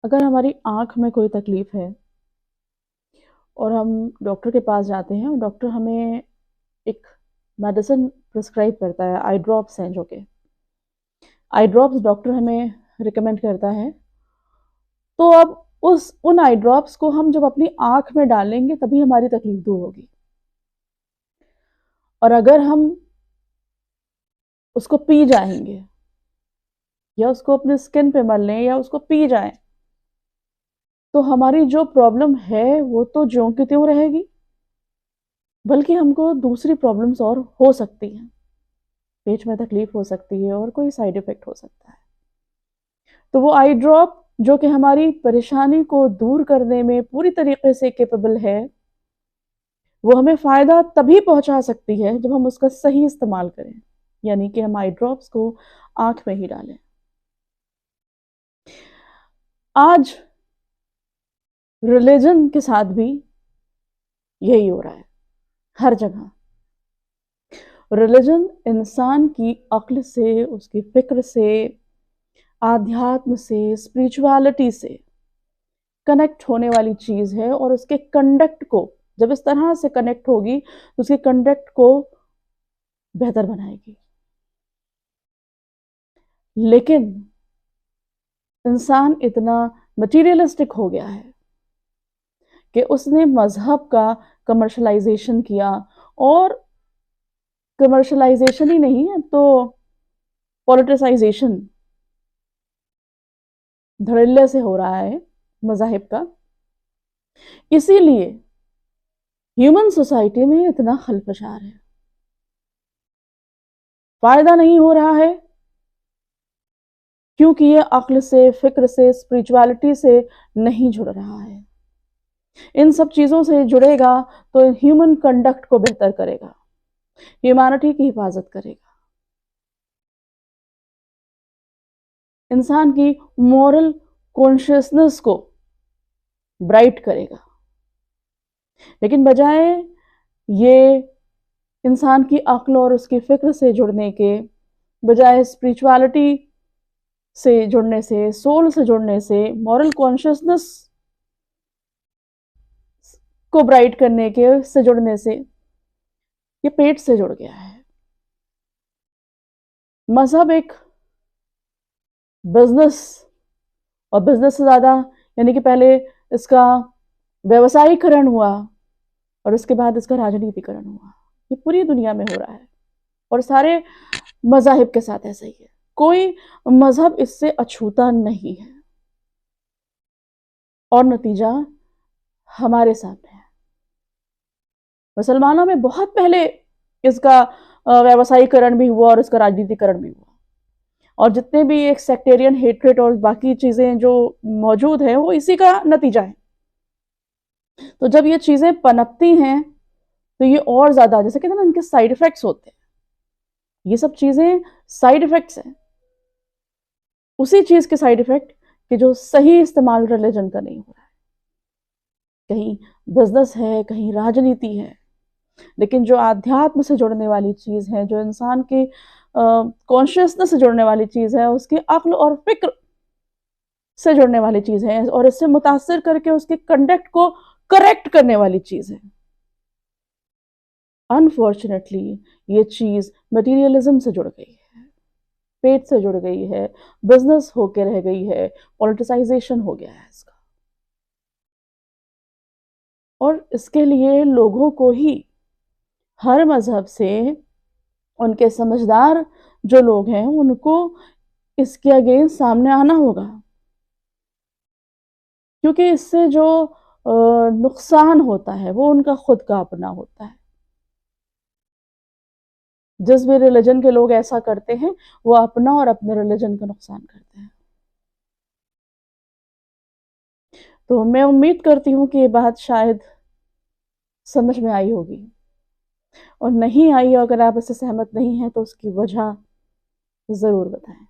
اگر ہماری آنکھ میں کوئی تکلیف ہے اور ہم ڈاکٹر کے پاس جاتے ہیں اور ڈاکٹر ہمیں ایک میڈیسن پرسکرائب کرتا ہے، آئی ڈراپس ہیں جو کہ آئی ڈراپس ڈاکٹر ہمیں ریکمینڈ کرتا ہے، تو اب ان آئی ڈراپس کو ہم جب اپنی آنکھ میں ڈالیں گے تبھی ہماری تکلیف دور ہوگی. اور اگر ہم اس کو پی جائیں گے یا اس کو اپنے اسکن پہ مل لیں یا اس کو پی جائیں تو ہماری جو پرابلم ہے وہ تو جوں کی تیوں رہے گی، بلکہ ہم کو دوسری پرابلمس اور ہو سکتی ہیں، پیٹ میں تکلیف ہو سکتی ہے اور کوئی سائیڈ افیکٹ ہو سکتا ہے. تو وہ آئی ڈراپ جو کہ ہماری پریشانی کو دور کرنے میں پوری طریقے سے کیپیبل ہے، وہ ہمیں فائدہ تبھی پہنچا سکتی ہے جب ہم اس کا صحیح استعمال کریں، یعنی کہ ہم آئی ڈراپس کو آنکھ میں ہی ڈالیں. آج ریلیجن کے ساتھ بھی یہی ہو رہا ہے ہر جگہ. ریلیجن انسان کی عقل سے، اس کی فکر سے، آدھیاتم سے، اسپریچوالٹی سے کنیکٹ ہونے والی چیز ہے، اور اس کے کنڈکٹ کو جب اس طرح سے کنیکٹ ہوگی تو اس کے کنڈکٹ کو بہتر بنائے گی. لیکن انسان اتنا مٹیریلسٹک ہو گیا ہے کہ اس نے مذہب کا کمرشلائزیشن کیا، اور کمرشلائزیشن ہی نہیں ہے تو پولیٹیسائزیشن دھڑلے سے ہو رہا ہے مذاہب کا. اسی لیے ہیومن سوسائٹی میں اتنا خلفشار ہے، فائدہ نہیں ہو رہا ہے کیونکہ یہ عقل سے، فکر سے، اسپریچوالٹی سے نہیں جڑ رہا ہے. ان سب چیزوں سے جڑے گا تو ہیومن کنڈکٹ کو بہتر کرے گا، ہیومینٹی کی حفاظت کرے گا، انسان کی مورل کانشیسنس کو برائٹ کرے گا. لیکن بجائے یہ انسان کی عقل اور اس کی فکر سے جڑنے کے بجائے، اسپریچوالٹی سے جڑنے سے، سول سے جڑنے سے، مورل کانشیسنس کو برائٹ کرنے کے سے جڑنے سے، یہ پیٹ سے جڑ گیا ہے. مذہب ایک بزنس، اور بزنس سے زیادہ یعنی کہ پہلے اس کا ویوسائی کرن ہوا اور اس کے بعد اس کا راجنیتی کرن ہوا. یہ پوری دنیا میں ہو رہا ہے اور سارے مذاہب کے ساتھ ایسا ہی ہے. کوئی مذہب اس سے اچھوتا نہیں ہے، اور نتیجہ ہمارے سامنے ہے. مسلمانوں میں بہت پہلے اس کا ویوسائی کرن بھی ہوا اور اس کا راجنیتی کرن بھی ہوا، اور جتنے بھی ایک سیکٹیرین ہیٹریٹ اور باقی چیزیں جو موجود ہیں وہ اسی کا نتیجہ ہے. تو جب یہ چیزیں پنپتی ہیں تو یہ اور زیادہ، جیسے کہتے ہیں نا، ان کے سائیڈ افیکٹس ہوتے ہیں. یہ سب چیزیں سائیڈ افیکٹس ہیں، اسی چیز کے سائیڈ افیکٹ کہ جو صحیح استعمال ریلیجن کا نہیں ہو رہا ہے. کہیں بزنس ہے، کہیں راجنیتی ہے، لیکن جو آدھیاتم سے جڑنے والی چیز ہے، جو انسان کی کانشیسنس سے جڑنے والی چیز ہے، اس کی عقل اور فکر سے جڑنے والی چیز ہے، اور اس سے متاثر کر کے اس کے کنڈکٹ کو کریکٹ کرنے والی چیز ہے، انفارچونیٹلی یہ چیز مٹیریلزم سے جڑ گئی ہے، پیٹ سے جڑ گئی ہے، بزنس ہو کے رہ گئی ہے، پولیٹیسائزیشن ہو گیا ہے اس کا. اور اس کے لیے لوگوں کو ہی ہر مذہب سے، ان کے سمجھدار جو لوگ ہیں ان کو اس کے اگینسٹ سامنے آنا ہوگا، کیونکہ اس سے جو نقصان ہوتا ہے وہ ان کا خود کا اپنا ہوتا ہے. جس بھی ریلیجن کے لوگ ایسا کرتے ہیں وہ اپنا اور اپنے ریلیجن کا نقصان کرتے ہیں. تو میں امید کرتی ہوں کہ یہ بات شاید سمجھ میں آئی ہوگی، اور نہیں آئی، اگر آپ اس سے سہمت نہیں ہیں تو اس کی وجہ ضرور بتائیں.